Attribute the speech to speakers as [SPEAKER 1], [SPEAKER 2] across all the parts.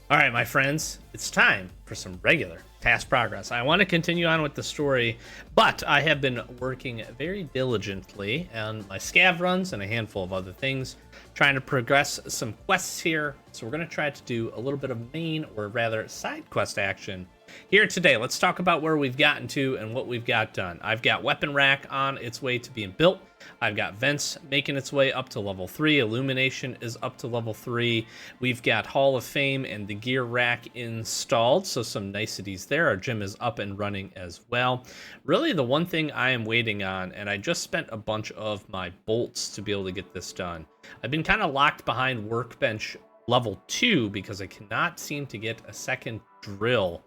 [SPEAKER 1] All right, my friends, it's time for some regular task progress. I want to continue on with the story, but I have been working very diligently on my scav runs and a handful of other things, trying to progress some quests here. So we're going to try to do a little bit of main, or rather side quest action here today. Let's talk about where we've gotten to and what we've got done. I've got weapon rack on its way to being built. I've got vents making its way up to level 3. Illumination is up to level 3. We've got Hall of Fame and the gear rack installed, so some niceties there. Our gym is up and running as well. Really, the one thing I am waiting on, and I just spent a bunch of my bolts to be able to get this done. I've been kind of locked behind workbench level 2 because I cannot seem to get a second drill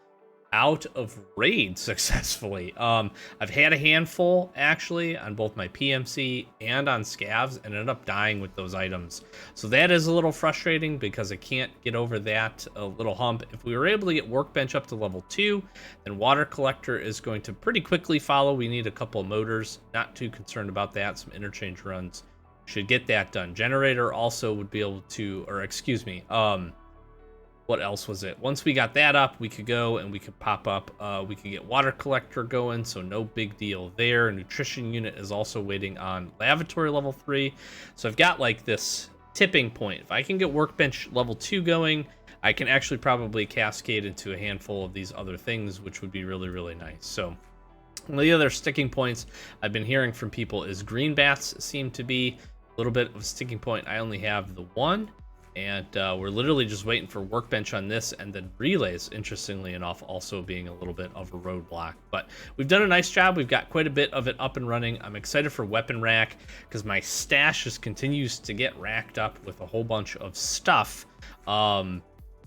[SPEAKER 1] out of raid successfully. I've had a handful actually on both my PMC and on scavs and ended up dying with those items. So that is a little frustrating because I can't get over that little hump. If we were able to get workbench up to level 2, then water collector is going to pretty quickly follow. We need a couple of motors, not too concerned about that. Some interchange runs should get that done. Generator also would be able to, or excuse me, what else was it? Once we got that up, we could go and we could pop up. We could get water collector going, so no big deal there. Nutrition unit is also waiting on lavatory level 3. So I've got like this tipping point. If I can get workbench level 2 going, I can actually probably cascade into a handful of these other things, which would be really, really nice. So one of the other sticking points I've been hearing from people is green bats seem to be a little bit of a sticking point. I only have the one. And we're literally just waiting for workbench on this, and then relays, interestingly enough, also being a little bit of a roadblock. But we've done a nice job. We've got quite a bit of it up and running. I'm excited for weapon rack because my stash just continues to get racked up with a whole bunch of stuff.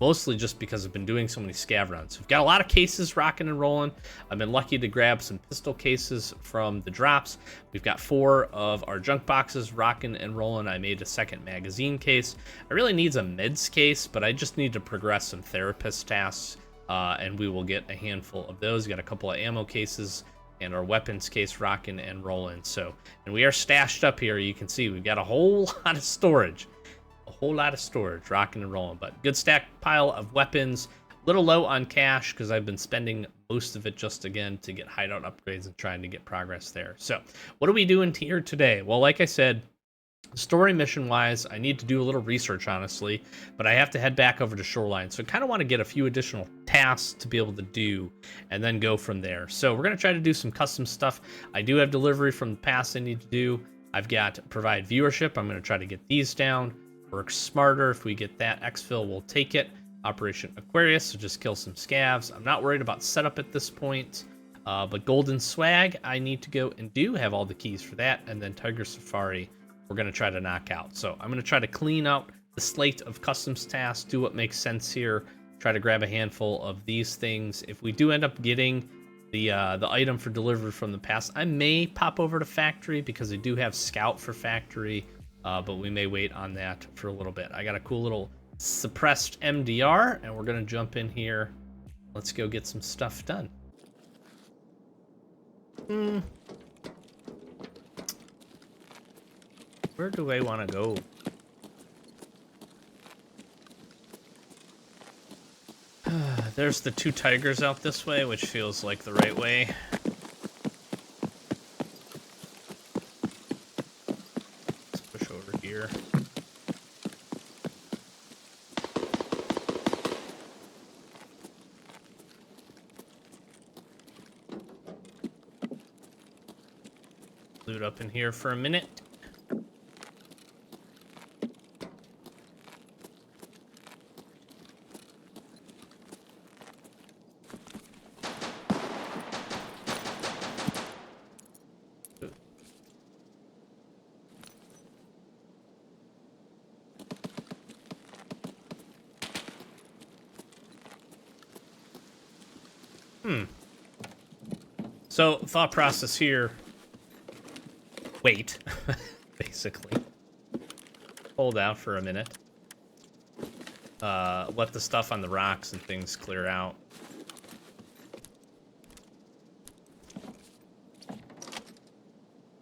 [SPEAKER 1] Mostly just because I've been doing so many scav runs. We've got a lot of cases rocking and rolling. I've been lucky to grab some pistol cases from the drops. We've got 4 of our junk boxes rocking and rolling. I made a second magazine case. I really need a meds case, but I just need to progress some therapist tasks, and we will get a handful of those. We got a couple of ammo cases and our weapons case rocking and rolling. So, and we are stashed up here. You can see we've got a whole lot of storage. A whole lot of storage, rocking and rolling, but good stack pile of weapons. A little low on cash because I've been spending most of it just again to get hideout upgrades and trying to get progress there. So what are we doing here today? Well, like I said, story mission wise, I need to do a little research, honestly, but I have to head back over to Shoreline. So I kind of want to get a few additional tasks to be able to do and then go from there. So we're going to try to do some custom stuff. I do have delivery from the past I need to do. I've got provide viewership. I'm going to try to get these down. Work smarter. If we get that exfil, we'll take it. Operation Aquarius, so just kill some scavs. I'm not worried about setup at this point, but Golden Swag, I need to go and do have all the keys for that, and then Tiger Safari, we're going to try to knock out. So I'm going to try to clean out the slate of customs tasks, do what makes sense here, try to grab a handful of these things. If we do end up getting the item for delivery from the past, I may pop over to Factory because I do have Scout for Factory. But we may wait on that for a little bit. I got a cool little suppressed MDR, and we're going to jump in here. Let's go get some stuff done. Where do I want to go? There's the 2 tigers out this way, which feels like the right way. Here. Loot up in here for a minute. So, thought process here. Wait, basically. Hold out for a minute. Let the stuff on the rocks and things clear out.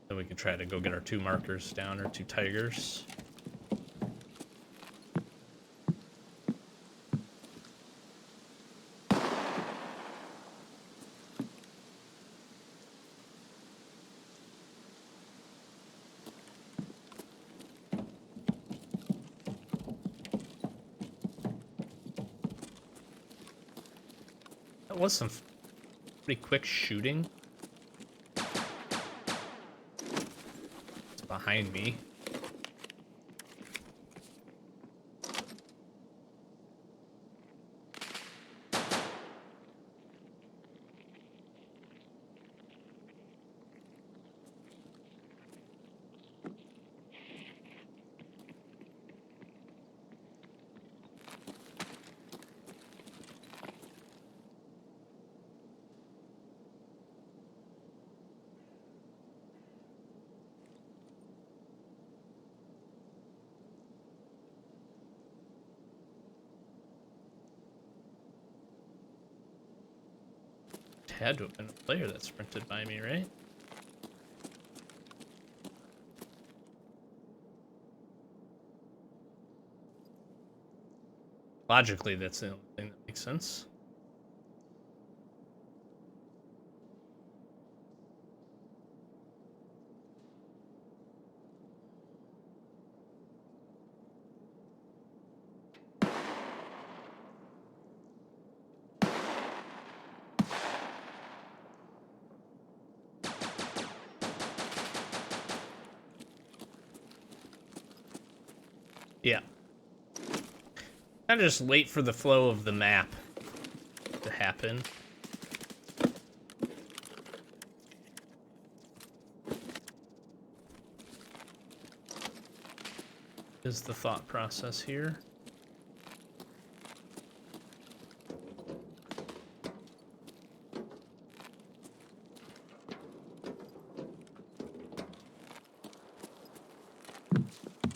[SPEAKER 1] Then we can try to go get our 2 markers down, or 2 tigers. That was some pretty quick shooting. It's behind me. Had to have been a player that sprinted by me, right? Logically, that's the only thing that makes sense. Yeah. Kind of just wait for the flow of the map to happen. Is the thought process here.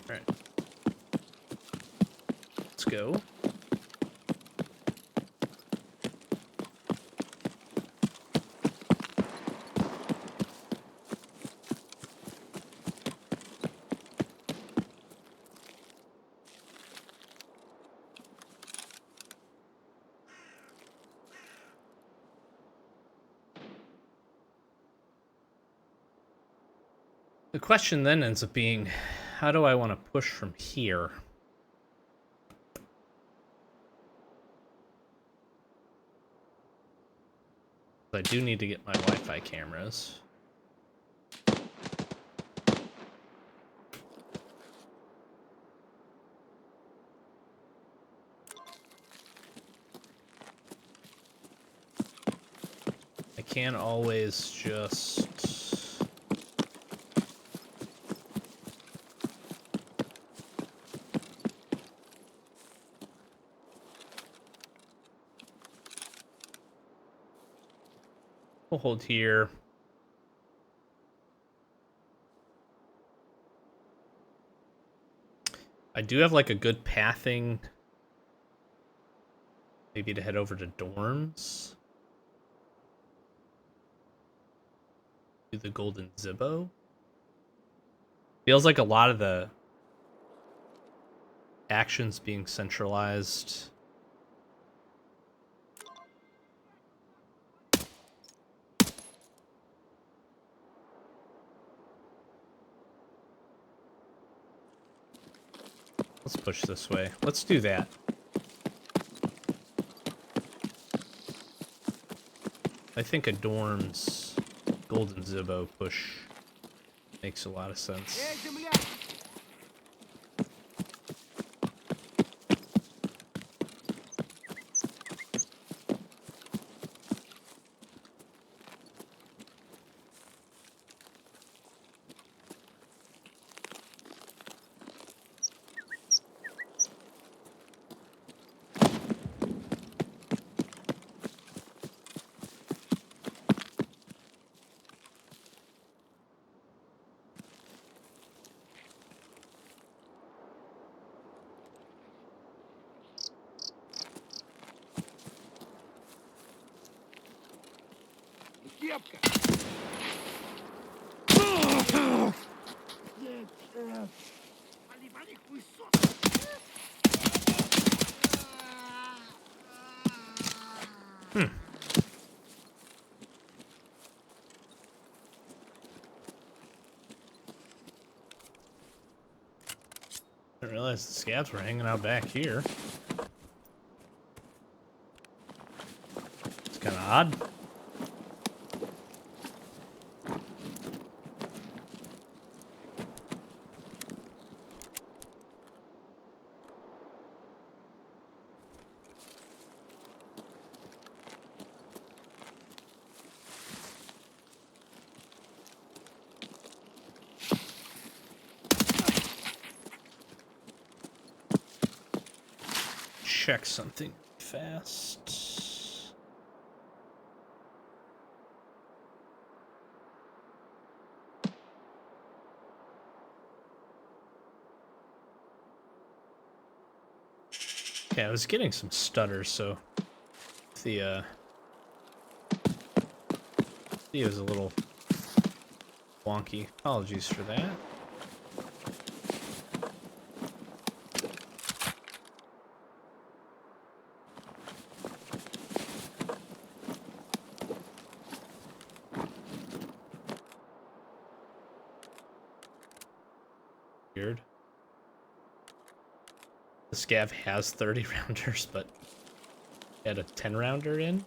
[SPEAKER 1] All right. Let's go. The question then ends up being, how do I want to push from here? I do need to get my Wi-Fi cameras. I can't always just... We'll hold here. I do have like a good pathing. Maybe to head over to dorms. Do the golden Zibbo. Feels like a lot of the actions being centralized. Let's push this way. Let's do that. I think a dorm's golden Zibbo push makes a lot of sense. I didn't realize the scabs were hanging out back here. It's kind God. Check something fast. Okay, I was getting some stutters, so the video is a little wonky. Apologies for that. Weird. The scav has 30 rounders, but had a 10 rounder in.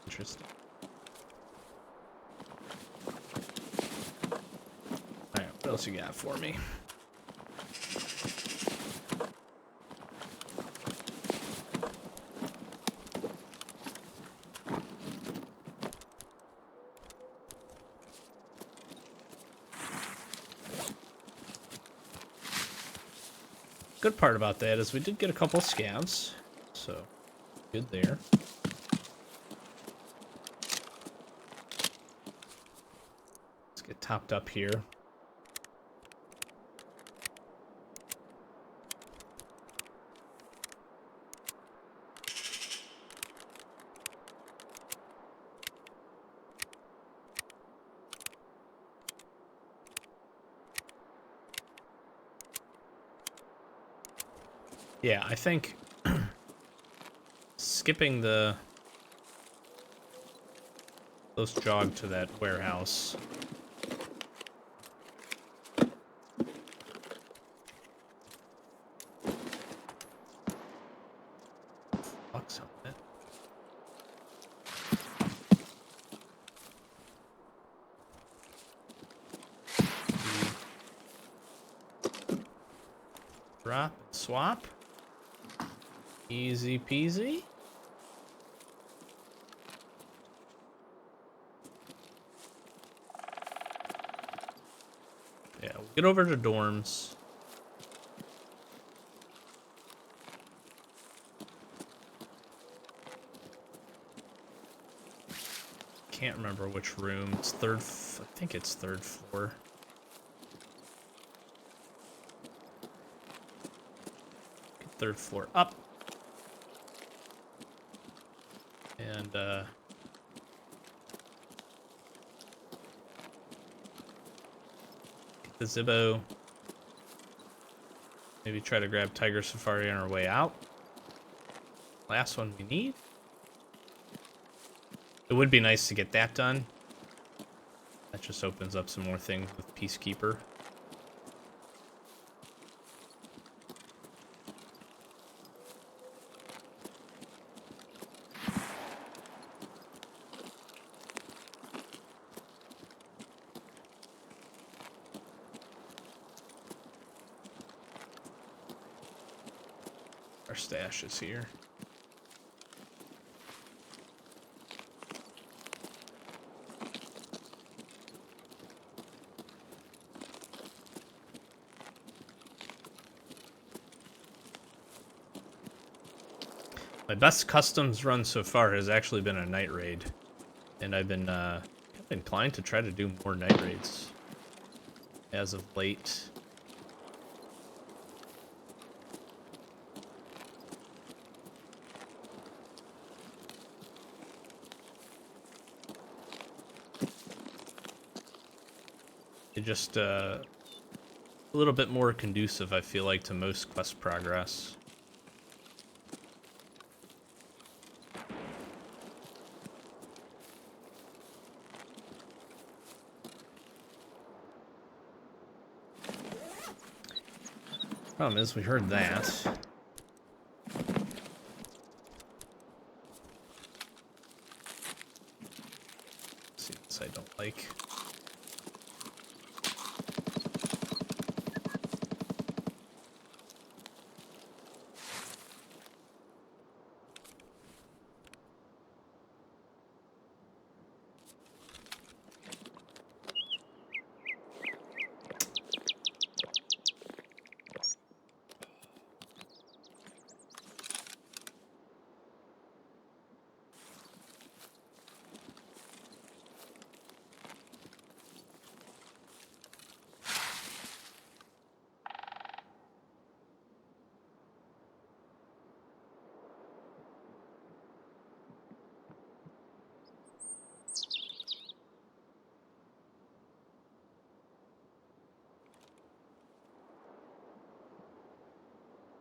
[SPEAKER 1] Interesting. Alright, what else you got for me? Good part about that is we did get a couple scavs, so good there. Let's get topped up here. Yeah, I think skipping the close jog to that warehouse. Fuck's on it. Drop and swap. Easy peasy. Yeah, we'll get over to dorms. Can't remember which room. It's I think it's third floor. Get third floor up. And get the Zibbo. Maybe try to grab Tiger Safari on our way out. Last one we need. It would be nice to get that done. That just opens up some more things with Peacekeeper. Our stash is here. My best customs run so far has actually been a night raid, and I've been inclined to try to do more night raids as of late. It just a little bit more conducive, I feel like, to most quest progress. Problem is, we heard that. like.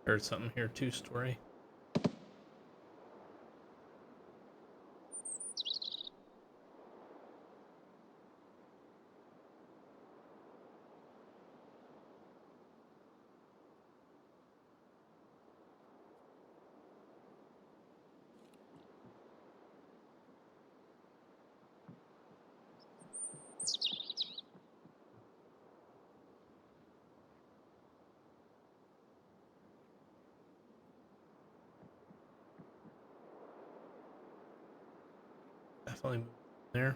[SPEAKER 1] Heard something here, 2-story. Definitely move there.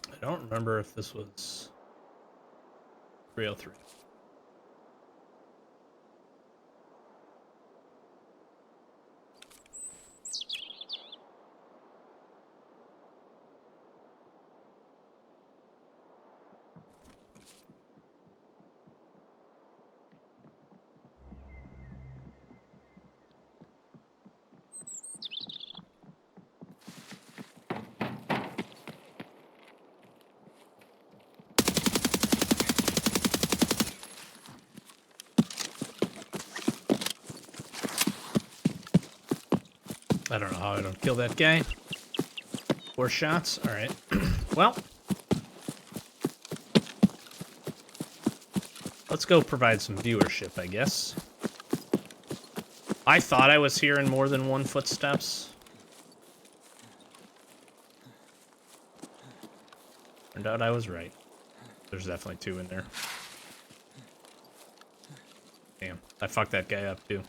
[SPEAKER 1] I don't remember if this was 303. I don't know how I don't kill that guy. 4 shots. All right. Well, let's go provide some viewership, I guess. I thought I was hearing more than one footsteps. Turned out I was right. There's definitely 2 in there. Damn, I fucked that guy up too.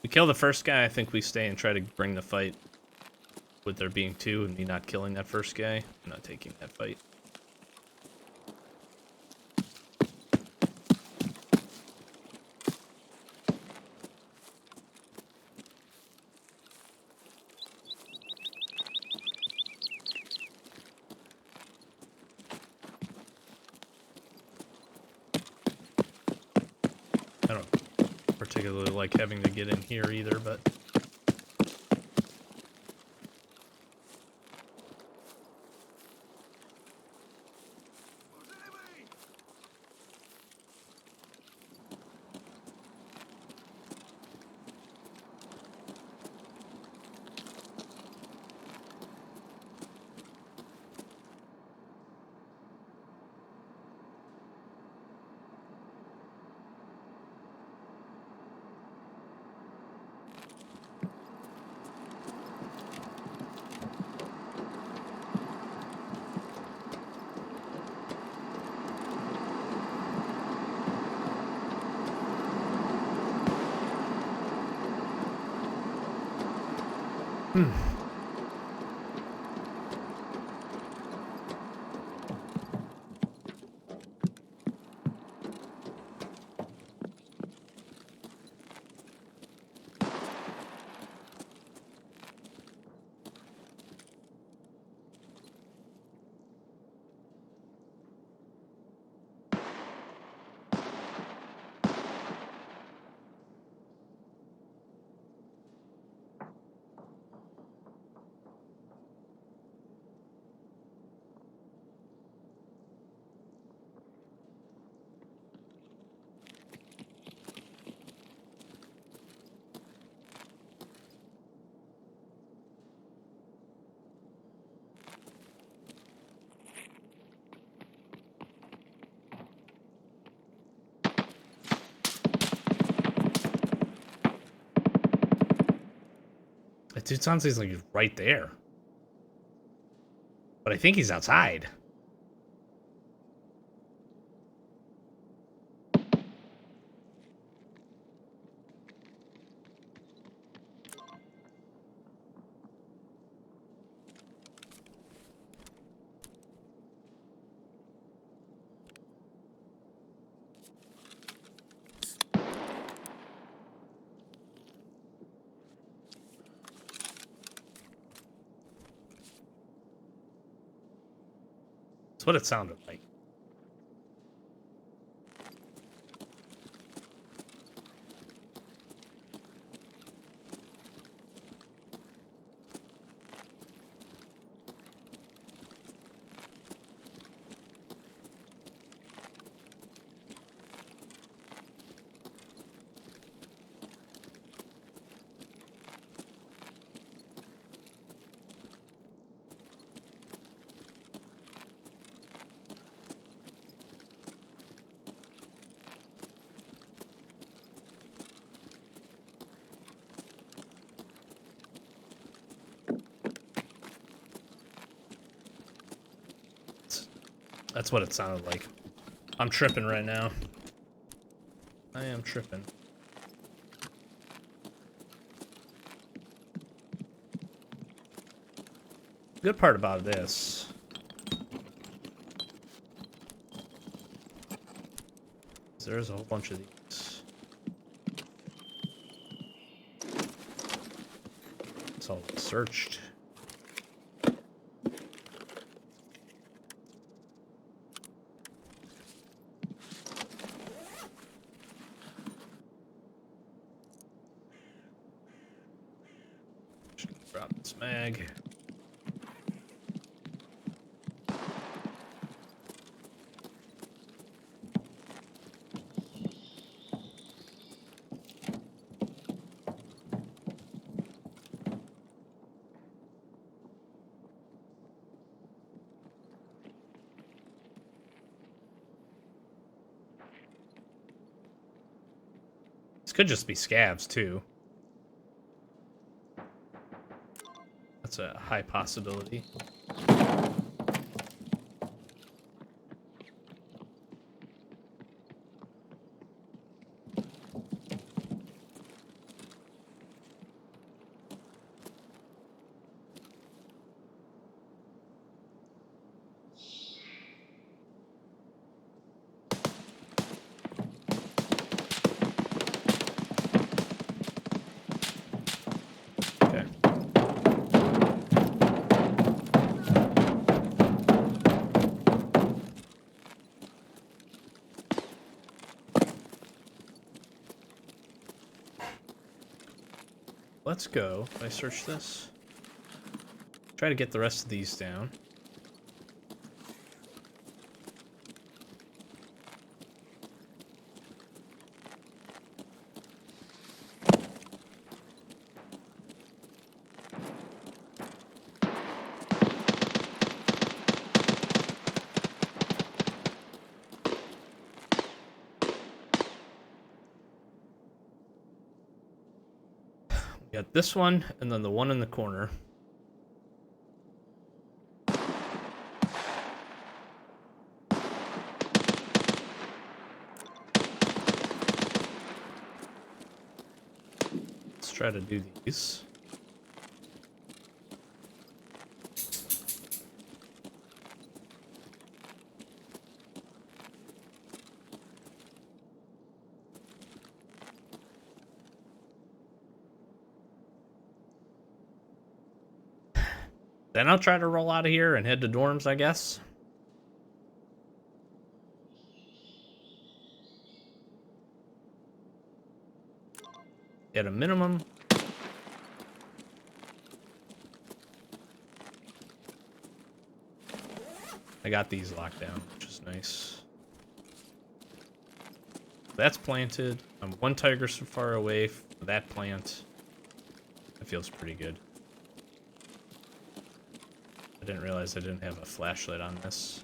[SPEAKER 1] We kill the first guy, I think we stay and try to bring the fight with there being 2 and me not killing that first guy. I'm not taking that fight. I don't particularly like having to get in here either, but... That dude sounds like he's right there. But I think he's outside. That's what it sounded like. That's what it sounded like. I'm tripping right now. I am tripping. Good part about this is there's a whole bunch of these. It's all searched. Drop this mag. This could just be scavs too. That's a high possibility. Okay. Let's go. Can I search this? Try to get the rest of these down. We got this one, and then the one in the corner. Let's try to do these. Then I'll try to roll out of here and head to dorms, I guess. At a minimum. I got these locked down, which is nice. That's planted. I'm one tiger so far away from that plant. That feels pretty good. I didn't realize I didn't have a flashlight on this.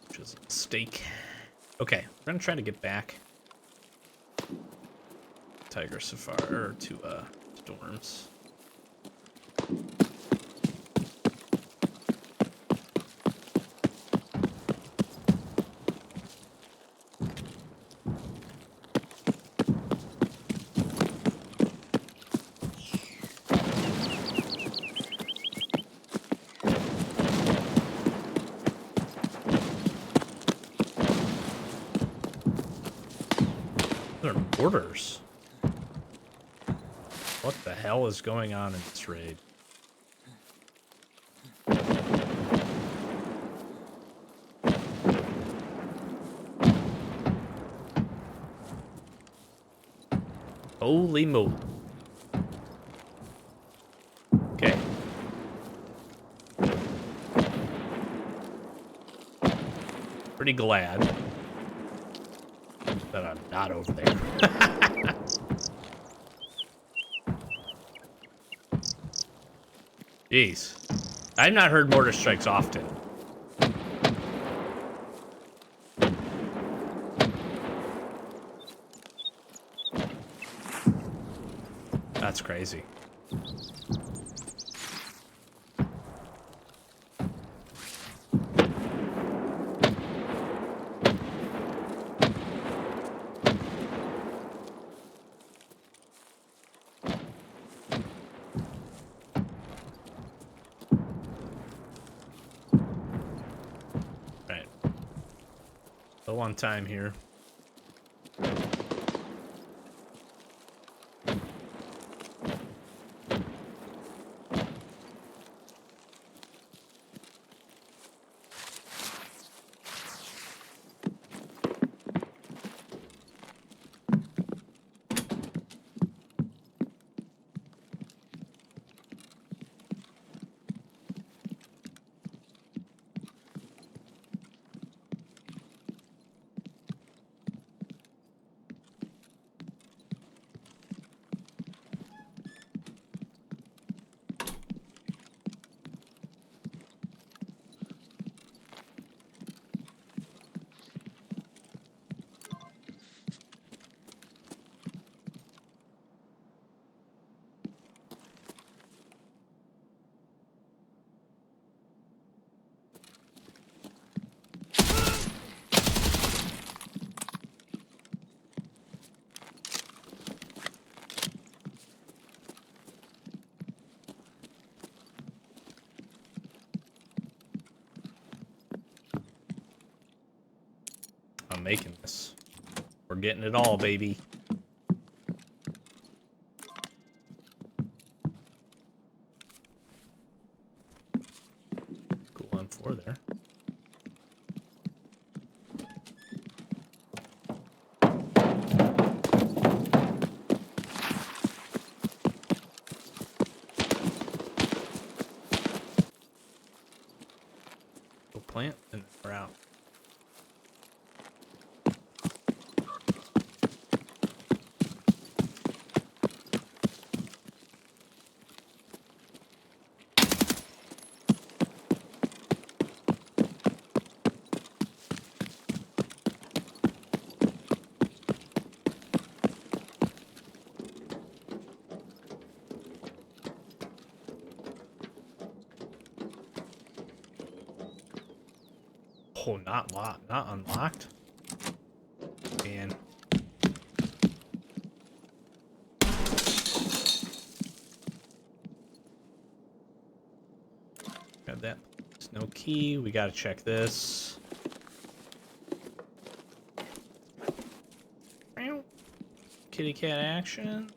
[SPEAKER 1] Which is a mistake. Okay, we're gonna try to get back. Tiger Safari to dorms. They're mortars. What the hell is going on in this raid? Holy moly. Okay. Pretty glad that I'm not over there. Jeez. I've not heard mortar strikes often. That's crazy. Right. Low on time here. I'm making this. We're getting it all, baby. Cool on 4 there. Go plant and we're out. Oh, not unlocked. No key. We gotta check this. Kitty cat action.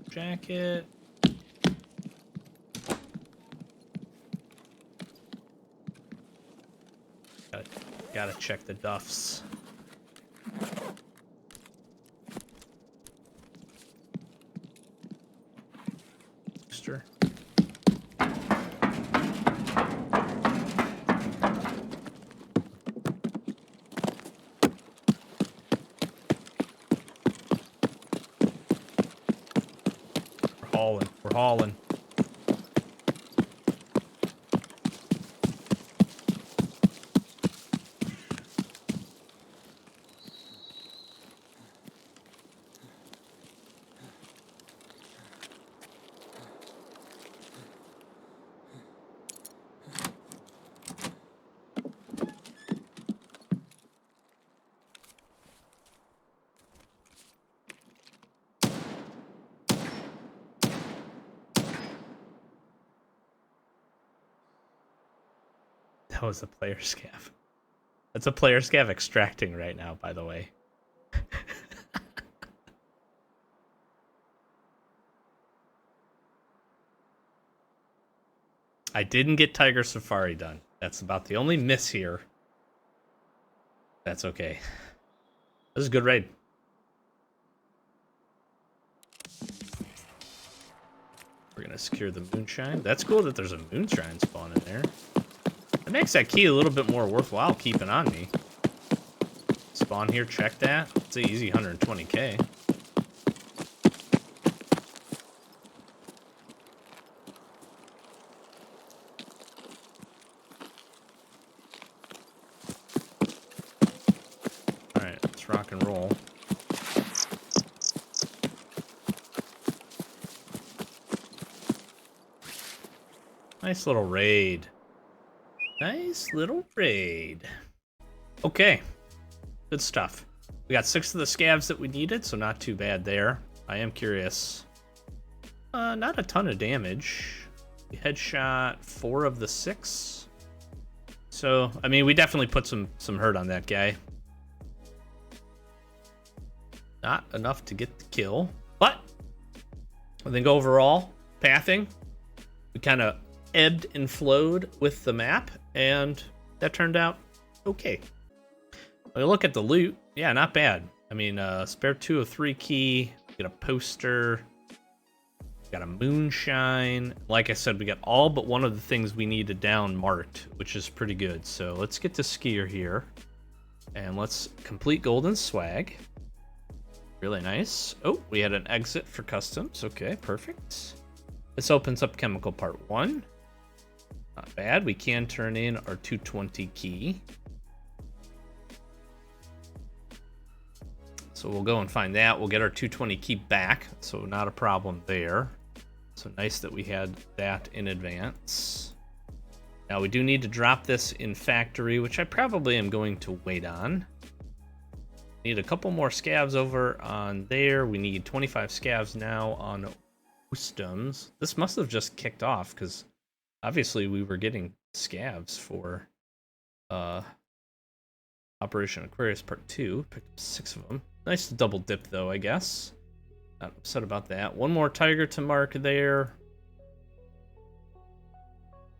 [SPEAKER 1] Jacket. Gotta check the duffs. Booster. We're hauling. That was a player scav. That's a player scav extracting right now, by the way. I didn't get Tiger Safari done. That's about the only miss here. That's okay. This is a good raid. We're gonna secure the moonshine. That's cool that there's a moonshine spawn in there. That makes that key a little bit more worthwhile keeping on me. Spawn here, check that. It's an easy 120k. Alright, let's rock and roll. Nice little raid. Nice little raid. Okay. Good stuff. We got 6 of the scavs that we needed, so not too bad there. I am curious. Not a ton of damage. We headshot 4 of the 6. So, I mean, we definitely put some hurt on that guy. Not enough to get the kill, but I think overall, pathing, we kind of ebbed and flowed with the map, and that turned out okay. When you look at the loot, yeah, not bad. I mean, spare 2 of 3 key, get a poster, got a moonshine. Like I said, we got all but one of the things we needed down marked, which is pretty good. So let's get to skier here, and let's complete golden swag. Really nice. Oh, we had an exit for customs. Okay, perfect. This opens up chemical part 1. Not bad. We can turn in our 220 key. So we'll go and find that. We'll get our 220 key back, so not a problem there. So nice that we had that in advance. Now we do need to drop this in factory, which I probably am going to wait on. Need a couple more scavs over on there. We need 25 scavs now on customs. This must have just kicked off because obviously we were getting scavs for Operation Aquarius Part 2. Picked up 6 of them. Nice to double dip though, I guess. Not upset about that. One more tiger to mark there.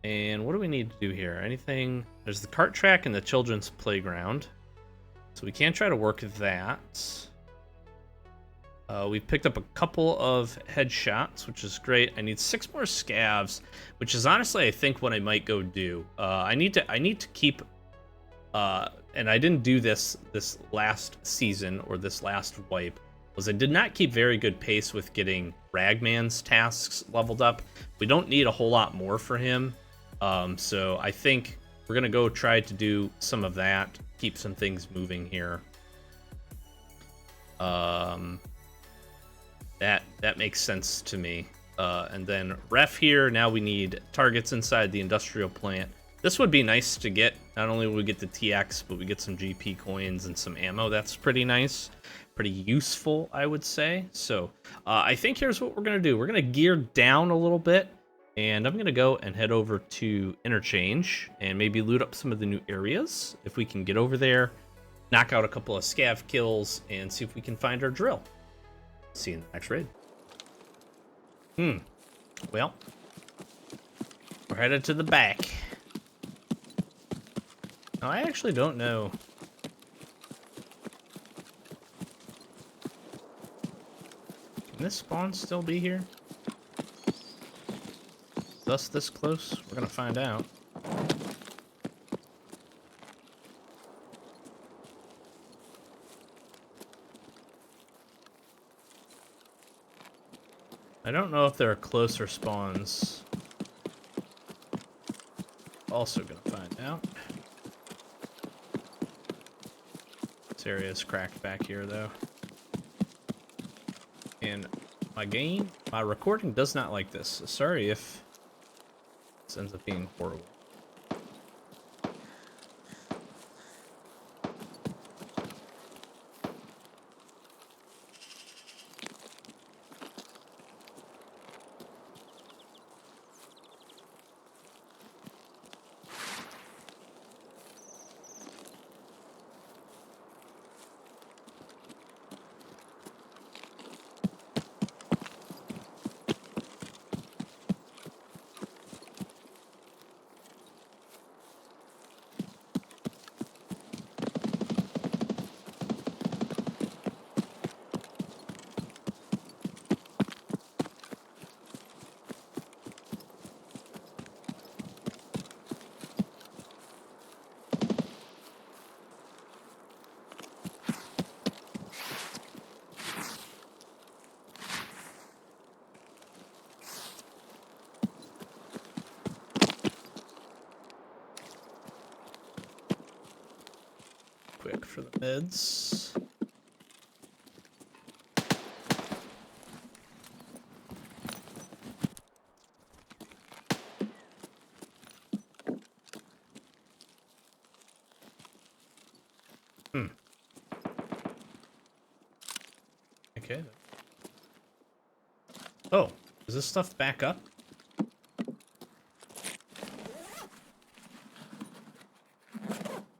[SPEAKER 1] And what do we need to do here? Anything? There's the cart track and the children's playground. So we can try to work that. We've picked up a couple of headshots, which is great. I need 6 more scavs, which is honestly, I think, what I might go do. I need to keep, and I didn't do this last season or this last wipe, was I did not keep very good pace with getting Ragman's tasks leveled up. We don't need a whole lot more for him, so I think we're gonna go try to do some of that, keep some things moving here. That makes sense to me. And then ref here, now we need targets inside the industrial plant. This would be nice to get. Not only will we get the TX, but we get some GP coins and some ammo. That's pretty nice. Pretty useful, I would say. So I think here's what we're going to do. We're going to gear down a little bit. And I'm going to go and head over to Interchange and maybe loot up some of the new areas. If we can get over there, knock out a couple of scav kills, and see if we can find our drill. See you in the next raid. Well, we're headed to the back. Now, I actually don't know. Can this spawn still be here? Thus this close? We're gonna find out. I don't know if there are closer spawns. Also gonna find out. This area is cracked back here, though. And my recording does not like this. Sorry if this ends up being horrible. Quick for the meds. Okay. Oh, is this stuff back up?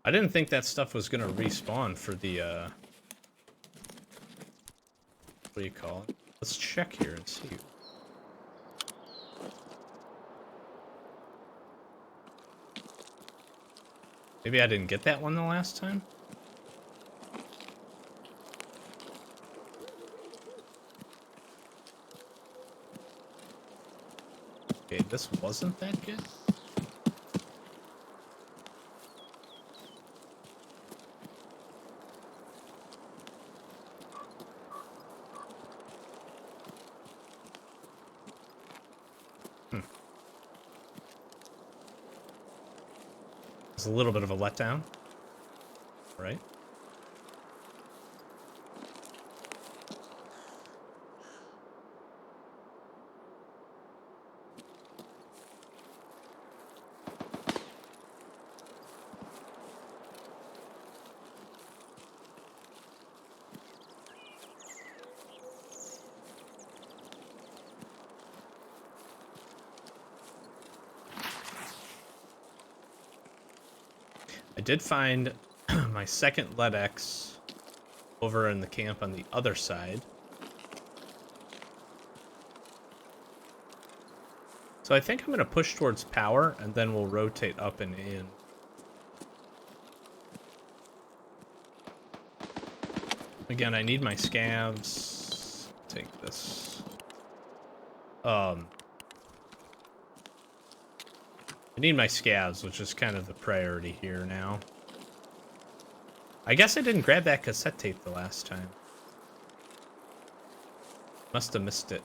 [SPEAKER 1] I didn't think that stuff was gonna respawn for the, what do you call it? Let's check here and see. Maybe I didn't get that one the last time? Okay, this wasn't that good? It's a little bit of a letdown, right? I did find my second LEDX over in the camp on the other side. So I think I'm going to push towards power, and then we'll rotate up and in. Again, I need my scavs. Take this. I need my scavs, which is kind of the priority here now. I guess I didn't grab that cassette tape the last time. Must have missed it.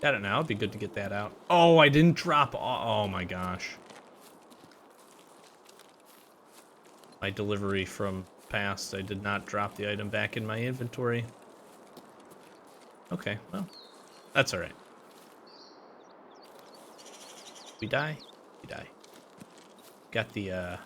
[SPEAKER 1] Got it now. It'd be good to get that out. Oh, I didn't drop. Oh my gosh. My delivery from past. I did not drop the item back in my inventory. Okay, well, that's all right. We die. We die. Got the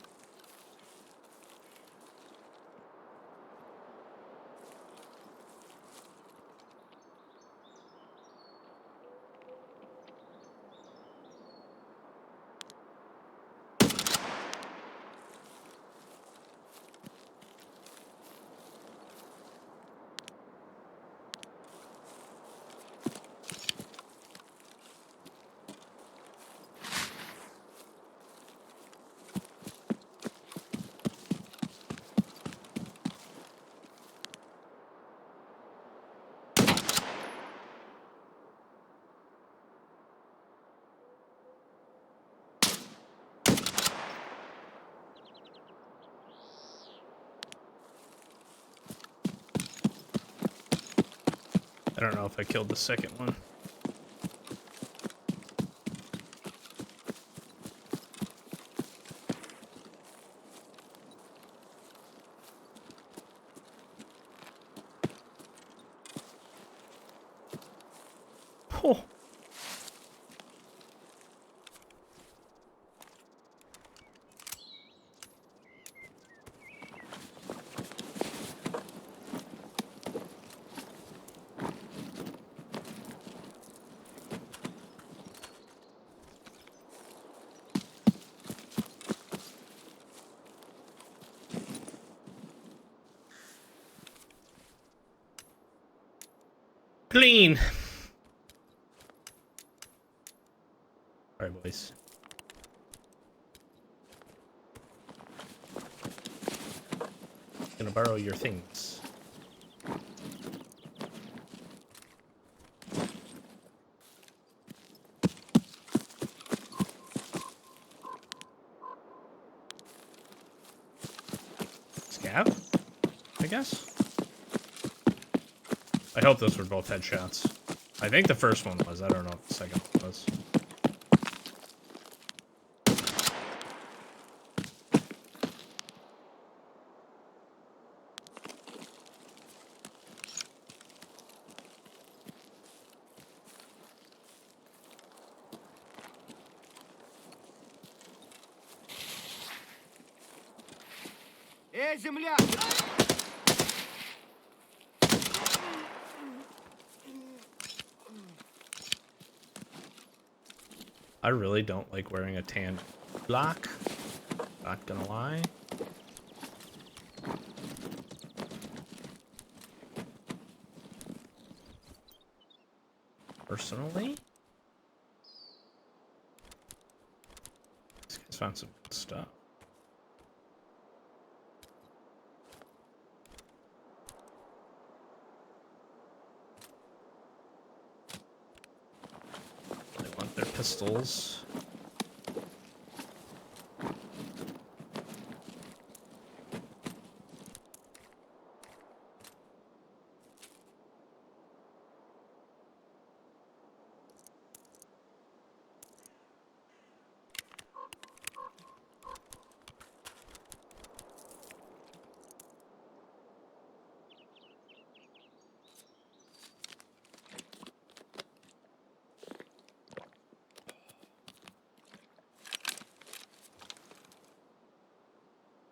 [SPEAKER 1] don't know if I killed the second one. Oh. Clean. All right, boys. Gonna borrow your things. Scav, I guess. I hope those were both headshots. I think the first one was. I don't know if the second one was.
[SPEAKER 2] Земля!
[SPEAKER 1] I really don't like wearing a tan block. Not gonna lie. Personally, these guys found some good stuff. They want their pistols.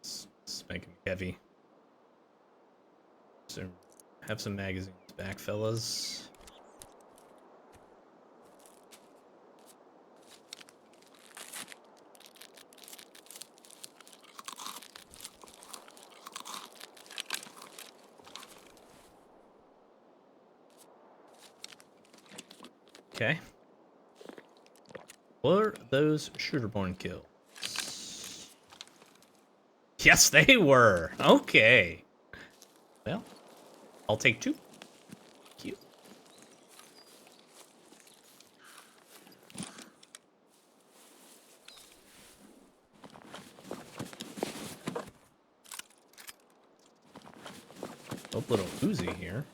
[SPEAKER 1] It's making me heavy. So have some magazines back, fellas. Okay. Were those shooter-born kills? Yes, they were. Okay. Well, I'll take 2. Thank you. Oh, little Uzi here.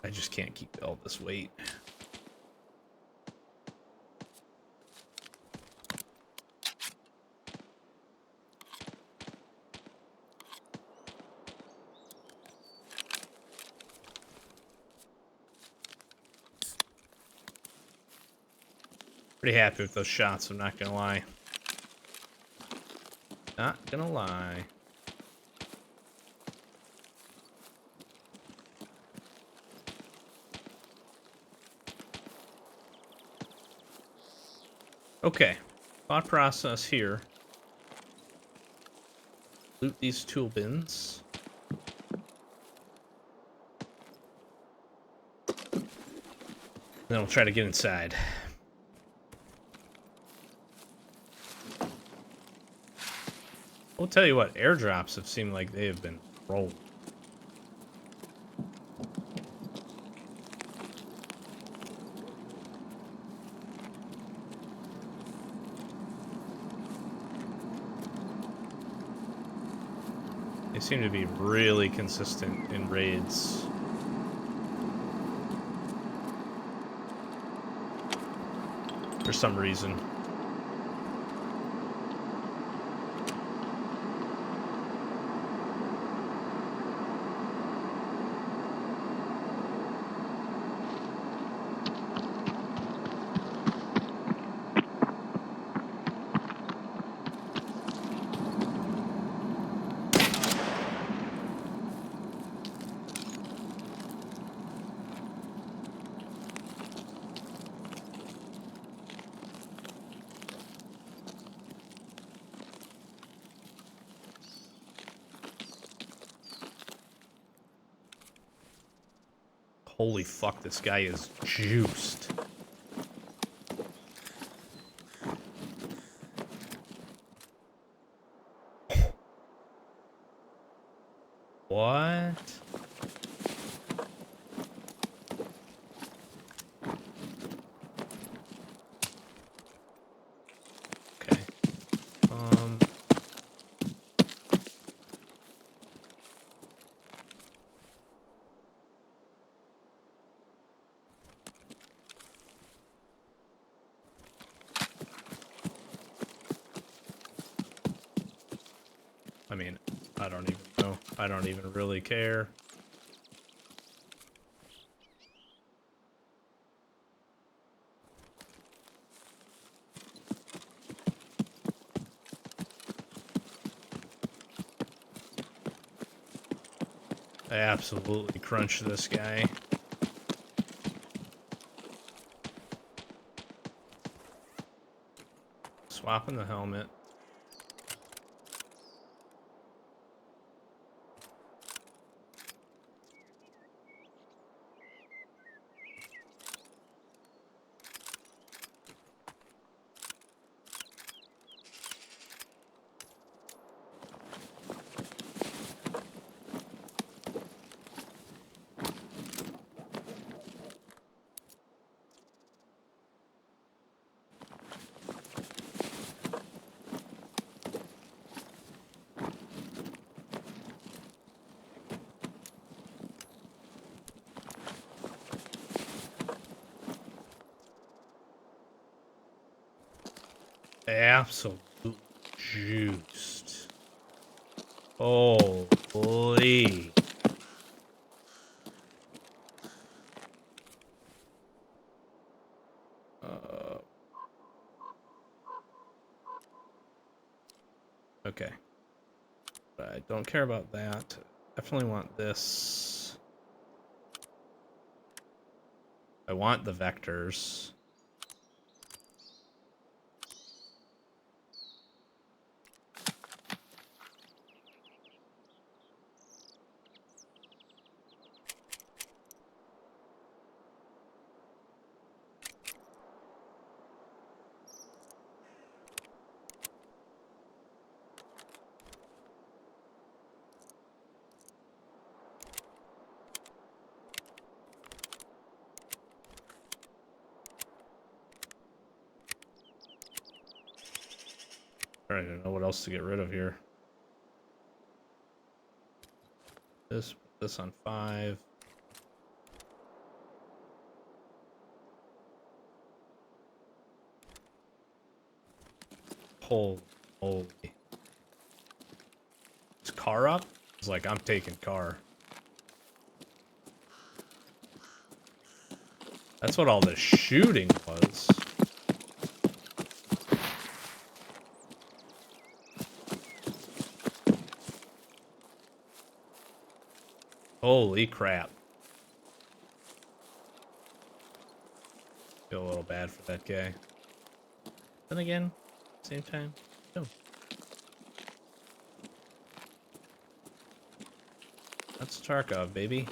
[SPEAKER 1] I just can't keep all this weight. Pretty happy with those shots, I'm not gonna lie. Not gonna lie. Okay, thought process here. Loot these tool bins. Then we'll try to get inside. I'll tell you what, airdrops have seemed like they have been rolled. They seem to be really consistent in raids. For some reason. Holy fuck, this guy is juiced. What? Okay. I mean, I don't even know. I don't even really care. I absolutely crunch this guy. Swapping the helmet. Absolutely juiced. Holy. Okay. But I don't care about that. Definitely want this. I want the vectors. I don't even know what else to get rid of here. This on 5. Holy. Is car up? It's like, I'm taking car. That's what all the shooting was. Holy crap. Feel a little bad for that guy. Then again, same time, no. That's Tarkov, baby.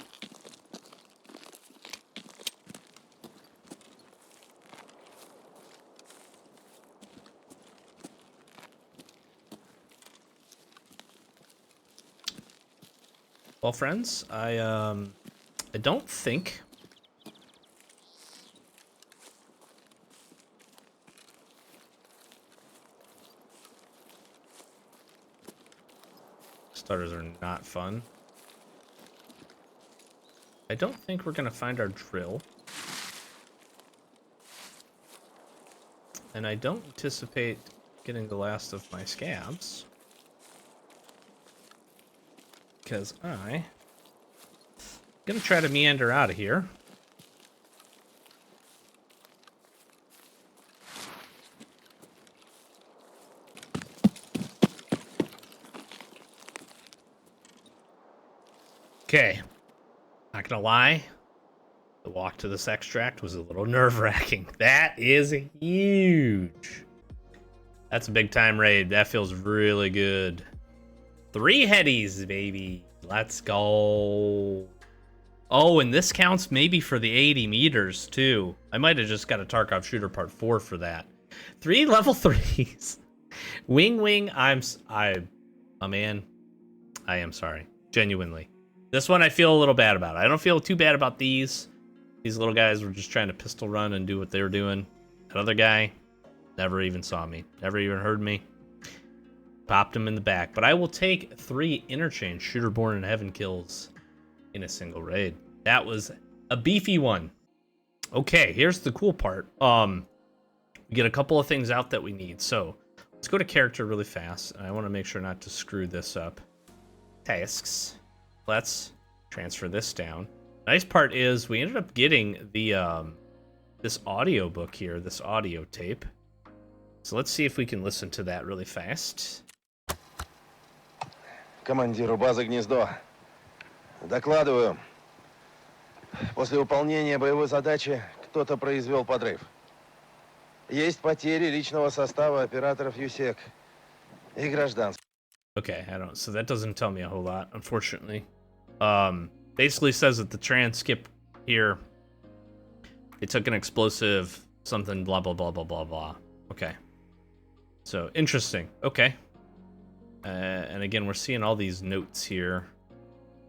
[SPEAKER 1] Well, friends, I don't think starters are not fun. I don't think we're gonna find our drill. And I don't anticipate getting the last of my scabs. Because I'm gonna try to meander out of here. Okay. Not gonna lie. The walk to this extract was a little nerve-wracking. That is huge. That's a big time raid. That feels really good. 3 headies, baby. Let's go. Oh, and this counts maybe for the 80 meters, too. I might have just got a Tarkov Shooter Part 4 for that. 3 level 3s. Wing, I'm a man. I am sorry. Genuinely. This one I feel a little bad about. I don't feel too bad about these. These little guys were just trying to pistol run and do what they were doing. That other guy never even saw me. Never even heard me. Popped him in the back. But I will take 3 interchange Shooter Born in Heaven kills in a single raid. That was a beefy one. Okay, here's the cool part. We get a couple of things out that we need. So let's go to character really fast. And I want to make sure not to screw this up. Tasks. Let's transfer this down. Nice part is we ended up getting the this audio book here, this audio tape. So let's see if we can listen to that really fast.
[SPEAKER 2] Командиру базы «Гнездо». Докладываю. После выполнения боевой задачи кто-то произвел подрыв. Есть потери личного состава операторов ЮСЕК и гражданских.
[SPEAKER 1] Okay, so that doesn't tell me a whole lot, unfortunately. Basically says that the transcript here, they took an explosive, something, blah, blah, blah, blah, blah, blah. Okay. So, interesting. Okay. And again, we're seeing all these notes here.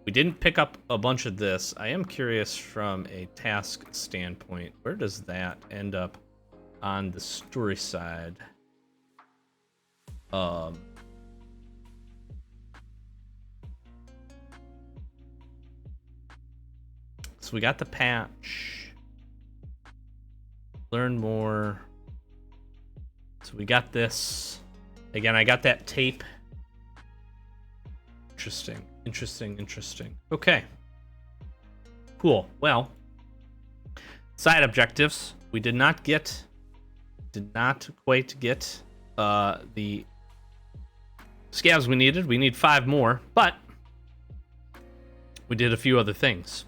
[SPEAKER 1] We didn't pick up a bunch of this. I am curious from a task standpoint, where does that end up on the story side? So we got the patch. Learn more. So we got this. Again, I got that tape. Interesting. Okay. Cool. Well, side objectives. We did not quite get the scavs we needed. We need 5 more, but we did a few other things.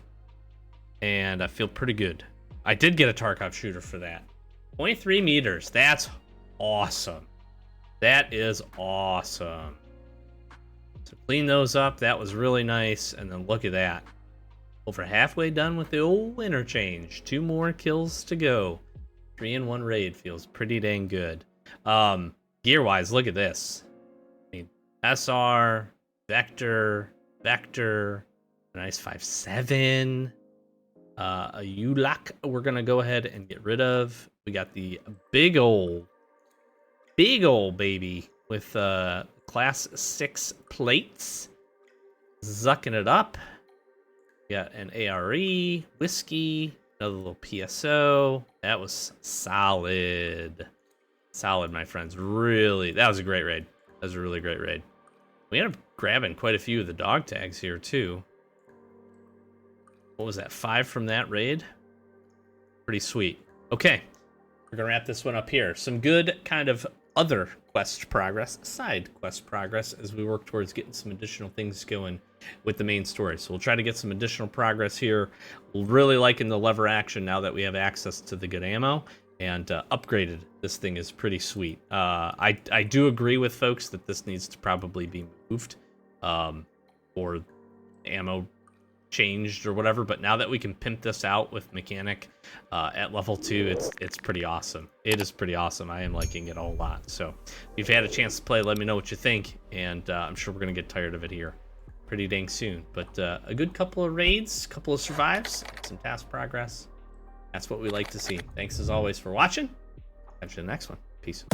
[SPEAKER 1] And I feel pretty good. I did get a Tarkov shooter for that. 0.3 meters. That's awesome. That is awesome. So clean those up. That was really nice. And then look at that. Over halfway done with the old interchange. 2 more kills to go. 3-in-1 raid feels pretty dang good. Gear-wise, look at this. I mean, SR, Vector, a nice 5.7. A ULAC we're gonna go ahead and get rid of. We got the big ol' baby with class 6 plates. Zucking it up. We got an ARE, whiskey, another little PSO. That was solid. Solid, my friends. Really, that was a great raid. That was a really great raid. We ended up grabbing quite a few of the dog tags here too. What was that, 5 from that raid? Pretty sweet. Okay, we're gonna wrap this one up here. Some good kind of other quest progress, side quest progress, as we work towards getting some additional things going with the main story. So we'll try to get some additional progress here. Really liking the lever action now that we have access to the good ammo, and upgraded. This thing is pretty sweet. I do agree with folks that this needs to probably be moved, or ammo changed or whatever, but now that we can pimp this out with mechanic at level 2, it's pretty awesome. It is pretty awesome. I am liking it a whole lot. So if you've had a chance to play, let me know what you think, and I'm sure we're gonna get tired of it here pretty dang soon. But a good couple of raids, couple of survives, some task progress. That's what we like to see. Thanks as always for watching. Catch you in the next one. Peace.